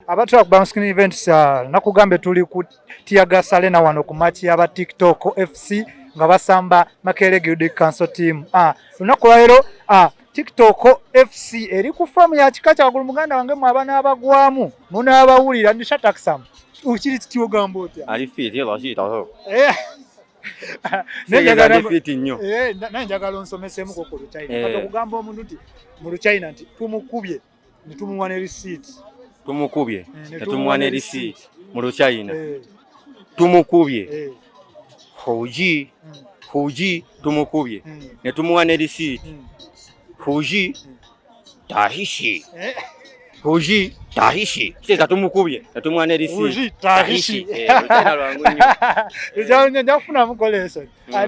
abatwa ku Bouncing Events nakugambe tuli ku Tiaga Salena wano ku match ya TikTok FC nga basamba Makerere Guild Council team. Lunaku lero TikTok FC eri ku form ya kikacha wagulu muganda wange mu abana abagwamu muna abawulira ndi Shataksam ukiri tityo gambo otya ali fit yelo shitaho nenjagala fit nnyo nanjagala nsomesemu ko ku China kato kugamba omuntu nti mu China nti tumukubye nitumuwa ne receipt tumukubye netumuwa ne receipt mu China tumukubye Huji tumukubye netumuwa ne receipt Huji tahishi Huji tahishi kisa tumukubye netumuwa ne receipt Huji tahishi tena lwangu nnyo njya kufuna mukolesa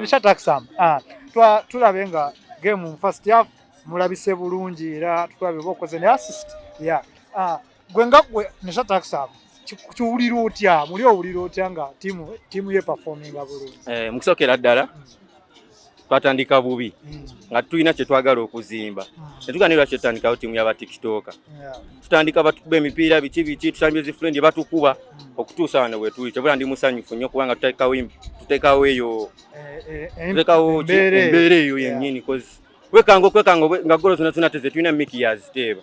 Shataksam tulabenga game first half mulabise bulungi era tulabe bokoze ne assist gwenga gwe ne Shataksam kiwulira otya muli owulira otya nga timu ye performinga bulungi mukusokera ddala twatandika bubi nga tulina kye twagala okuzimba netuganirwa kyetandikawo timu y'aba TikToker tutandika batukuba emipiira biki tusambye zifrendi batukuba okutuusa wano bwe tuli kyebula ndi musanyufu nnyo kubanga tuteekawo eyo embeera eyo yennyini kwekanga nga golo zonna teze tulina Miki yaziteeba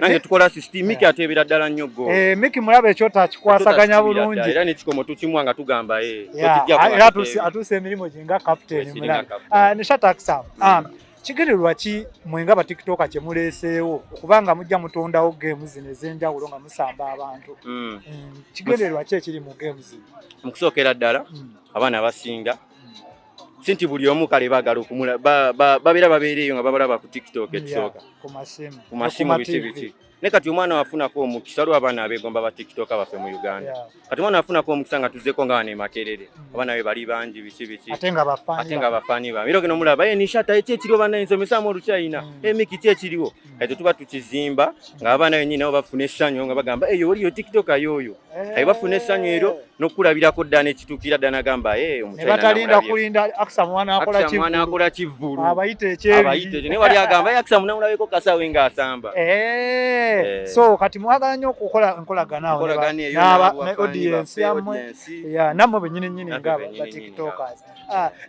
nange tukola system Miki ateebera ddala nnyo golo Miki mulaba ekyota kikwasaganya bulungi era n'ekikomo tukimuwa nga tugamba atuuse emirimu gye nga captain mulaba ne Shataksam kigereerwa ki mwenga ba TikToker kye muleeseewo okubanga mujja mutondawo game zino ez'enjawulo nga musamba abantu kigereerwa ki ekiri mu game zino mu kusookera ddala abaana abasinga sinti buli omu kale baagala okumula babeera babeereeyo nga babalaba ku TikTok ekisooka ku masimu biki ne kati omwana wafunako omukisa lwa abaana abeegomba ba TikToker baffe mu Uganda kati omwana wafunako omukisa nga tuzzeko nga bane Makerere abaana be bali bangi biki ate nga bafaani ba miro gino mulaba nishata ekiriwo bana ensomesa mu China Miki ekiriwo kati tuba tukizimba nga abaana bennyini nabo bafuna essanyu nga bagamba eyo oliyo TikToker yoyo bafuna essanyu ero n'okulabirako ddala n'ekituukira ddala nagamba ne batalinda kulinda Aksa mwana akola kivvulu abayite ekyebi ne wali agamba Aksa munamulabeko kasawe ng'asamba so kati mwagala nnyo okukola enkolagana n'aba audience yammwe nammwe bennyini nga ba TikTokers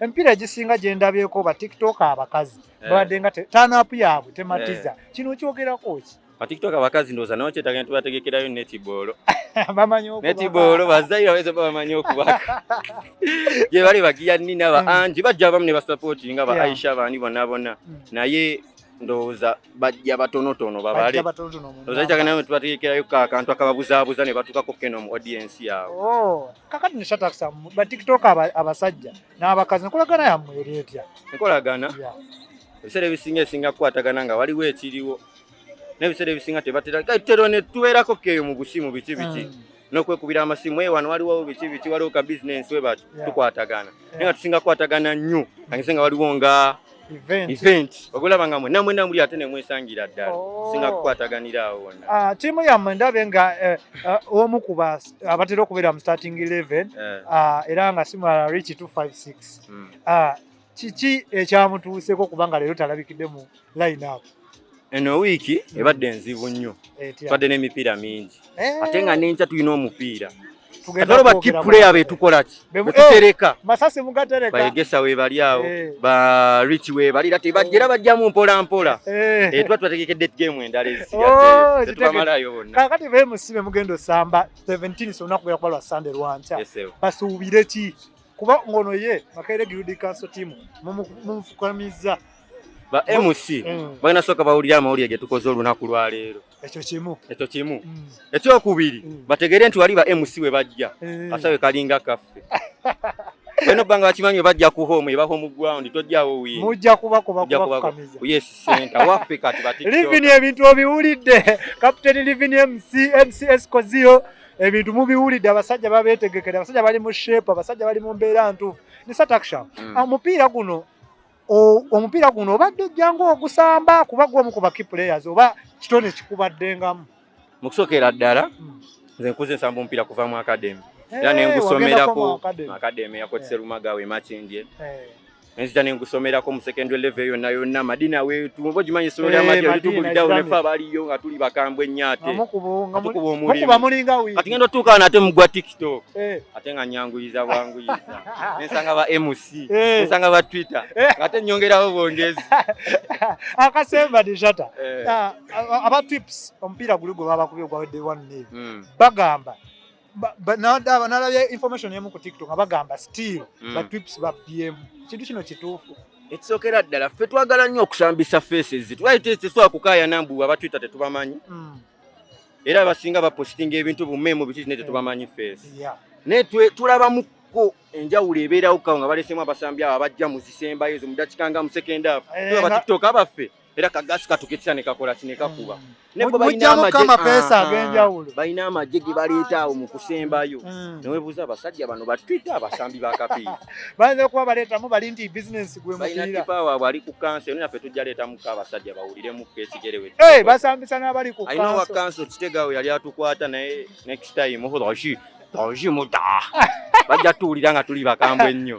empiira egisinga gye ndabyeko ba TikToker abakazi babadde nga turn-up yaabwe tematiza kino kyogerako ki ba TikToker abakazi ndowooza nawo kyetagenda tubategekerayo netibolo netibolo bazaira weza bamanyi okubaka gye bali bagiya nina ba Angie bajja abamu ne basapoti nga ba Aisha bani bonna naye ndowooza bajja batonotono babale ndowooza kyagenda tubategekerayo akantu akababuzaabuza ne batukako keno mu audience yaabwe kakati ne Shataksam ba TikToker abasajja n'abakazi nkolagana yammwe eri etya enkolagana ebiseera ebisinga kukwatagana nga waliwo ekiriwo n'ebiseera ebisinga tebatera tero ne tubeerako keeyo mu busimu biki n'okwekubira amasimu wano waliwo biki waliwo ka bizinensi we bati tukwatagana naye nga tusinga kukwatagana nnyo kangise nga waliwo nga event ogulaba nga mwena muli ate ne mwesangira ddala tusinga kukwataganira awo wonna tiimu yammwe ndabe nga omu kuba abatera okubeera mu starting 11 era nga simulala Rich 256 kiki ekyamutuuseko kubanga leero talabikidde mu line up eno wiiki ebadde enzibu nnyo twadde n'emipiira mingi ate nga n'enkya tulina omupiira katalo ba key player betukola ki betutereka masasi mugatereka bayegesa we bali awo ba Rich we bali ate bajjera bajjamu mpola tuba twategekedde game endala ezisigadde tetubamalayo bonna kakati be musibe mugendo samba 17 so nakubera kwa Sunday lwancha basuubire ki kuba ngono ye Makerere Guild Council team mumufukamiza ba MC balina soka bawulira amawulire ge tukoze olunaku lwa leero ekyo kimu ekyokubiri bategere nti wali ba MC we bajja asawe kalinga kaffe beno banga bakimanyi bajja ku home eba home ground tojjawo wi mujja kubakamiza yes center waffe kati batiki livini ebintu obiwulidde Captain Livini MCS Kozio ebintu mubiwulidde abasajja babetegekera abasajja bali mu shape abasajja bali mu mbeera ntuufu ne Shataksam omupiira guno obadde jangu ogusamba kuba gwo mu kuba key players oba kitone kikubaddengamu mu kusookera ddala nze nkuze nsamba omupiira kuva mu academy era ne ngusomerako academy yakotse Lumagawe Machindye nzita nengusomerako mu secondary level yonna Madina wetu mbo jimanyi solo ya Madina litubuliddawo ne fa baliyo nga tuli bakambwe nnyate mukuba mulinga wi kati ngendo tuka nate mugwa TikTok ate nga nyanguyiza bwanguyiza nensanga ba MC nensanga ba Twitter ate nyongeraho bongezi akasemba dishata aba tips ompira guligo baba kubyo gwa day one name bagamba nalabye information yemu ku TikTok abagamba still ba tips ba PM kintu kino kituufu ekisokera ddala ffe twagala nnyo okusambisa faces twayite teswa kukaya nambu aba Twitter tetubamanyi era basinga bapostinga ebintu bumemo biki ne tetubamanyi face ne tulaba muko enjawulo ebeerawo kawo nga balesemu abasambi abo abajja mu zisemba ezo mu dakikanga mu second half tuba TikTok abaffe era kagasi katukitisa ne kakola kine kakuba nebo balina amagye ge baleeta awo mu kusembayo newebuuza abasajja bano ba Twitter abasambi ba kapiira baze kuba baleetamu bali nti business gwe balina kipawa bali ku kanso naffe tujja leetamu abasajja bawuliremu kekigerewe basambisa n'abali ku kanso ayina wa kanso kitegawe yali atukwata naye next time daji muda bajja tuwulira nga tuli bakambwe ennyo